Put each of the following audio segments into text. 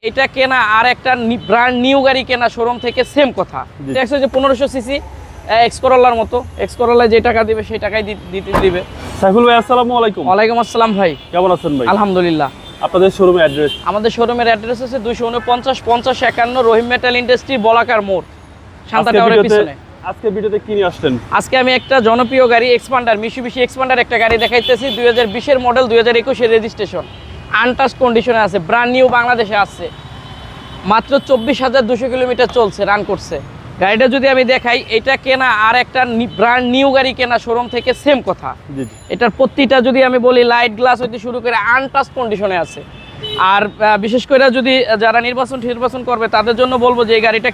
এটা কেনা আর একটা ব্র্যান্ড নিউ গাড়ি কেনা শোরুম থেকে সেম কথা। ট্যাক্স হচ্ছে 1500 সিসি এক্স করোলার মতো। এক্স করোলায় যে টাকা দিবে সেই টাকাই দিবে। সাইফুল ভাই আসসালামু আলাইকুম। ওয়ালাইকুম আসসালাম ভাই, কেমন আছেন ভাই? আলহামদুলিল্লাহ। আপনাদের শোরুমের অ্যাড্রেস? আমাদের শোরুমের অ্যাড্রেস হচ্ছে 249 50 51 রহিম মেটাল ইন্ডাস্ট্রি বলাকার মোড়, শান্তা টাওয়ারের পিছনে। আজকে ভিডিওতে কি নিয়ে আসছেন? আজকে আমি একটা জনপ্রিয় গাড়ি এক্সপান্ডার, মিশুবিশি এক্সপান্ডার একটা গাড়ি দেখাইতেছি। 2020 এর মডেল, 2021 এর রেজিস্ট্রেশন, আনটাচ কন্ডিশনে আছে, ব্র্যান্ড নিউ বাংলাদেশে আছে। মাত্র 24,200 কিলোমিটার চলছে, রান করছে। গাড়িটা যদি আমি দেখাই, এটা কেনা আর একটা ব্র্যান্ড নিউ গাড়ি কেনা শোরুম থেকে সেম কথা। এটার প্রতিটা যদি আমি বলি, লাইট গ্লাস হইতে শুরু করে আনটাচ কন্ডিশনে আছে। আর বিশেষ করে যদি যারা নির্বাচন করবে তাদের জন্য বলবো যে এই গাড়িটা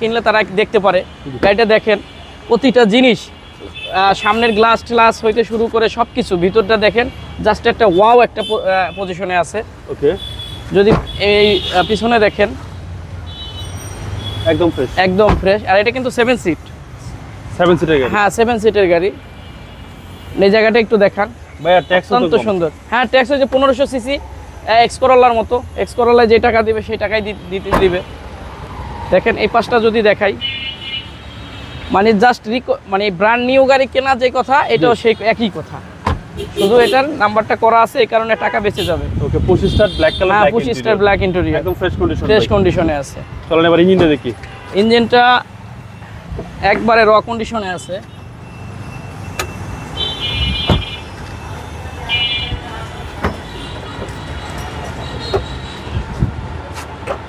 কিনলে তারা দেখতে পারে। গাড়িটা দেখেন, প্রতিটা জিনিস, সামনের গ্লাস হইতে শুরু করে সব কিছু, ভিতরটা দেখেন, জাস্ট একটা ওয়াও একটা পজিশনে আছে। ওকে, যদি এই পিছনে দেখেন, একদম ফ্রেশ। আর এটা কিন্তু 7 সিট, 7 সিটের গাড়ি। হ্যাঁ 7 সিটের গাড়ি। এই জায়গাটা একটু দেখান ভাইয়া, ট্যাক্স অত্যন্ত সুন্দর। হ্যাঁ, ট্যাক্স হচ্ছে 1500 সিসি এক্স করোলার মতো। এক্স করোলায় যে টাকা দিবে সেই টাকাই দিবে। দেখেন এই পাশটা যদি দেখাই, মানে জাস্ট মানে ব্র্যান্ড নিউ গাড়ি কেনা যে কথা, এটাও সেই একই কথা, শুধু এটার নাম্বারটা করা আছে, এই কারণে টাকা বেঁচে যাবে। ওকে, 25 স্টার ব্ল্যাক কালার। হ্যাঁ, 25 স্টার ব্ল্যাক ইন্টেরিয়র, একদম ফ্রেশ কন্ডিশনে আছে। চলেন এবার ইঞ্জিনটা দেখি। ইঞ্জিনটা একবারে র কন্ডিশনে আছে।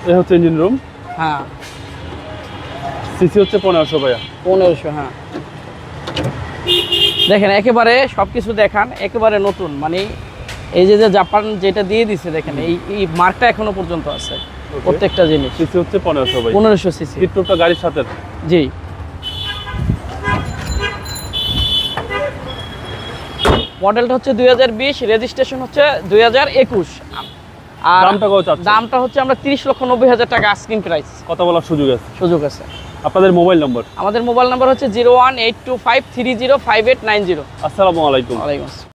এই হচ্ছে ইঞ্জিন রুম। হ্যাঁ, সিসি হচ্ছে 1500 ভাইয়া। 1500। হ্যাঁ, দেখেন একেবারে সবকিছু দেখান, একেবারে নতুন। মানে এই যে জাপান যেটা দিয়ে দিছে, দেখেন এই মার্কটা এখনো পর্যন্ত আছে প্রত্যেকটা জিনিস। সিসি হচ্ছে 1500 ভাই। 1500 সিসি। হিটপ্রুফটা গাড়ির সাথে। জি, মডেলটা হচ্ছে 2020, রেজিস্ট্রেশন হচ্ছে 2021। আর দামটা হচ্ছে আমরা 30,90,000 টাকা আস্কিং প্রাইস। কথা বলার সুযোগ আছে। আপনাদের মোবাইল নম্বর? আমাদের মোবাইল নাম্বার হচ্ছে 01825305890। আসসালামু আলাইকুম। ওয়ালাইকুম আসসালাম।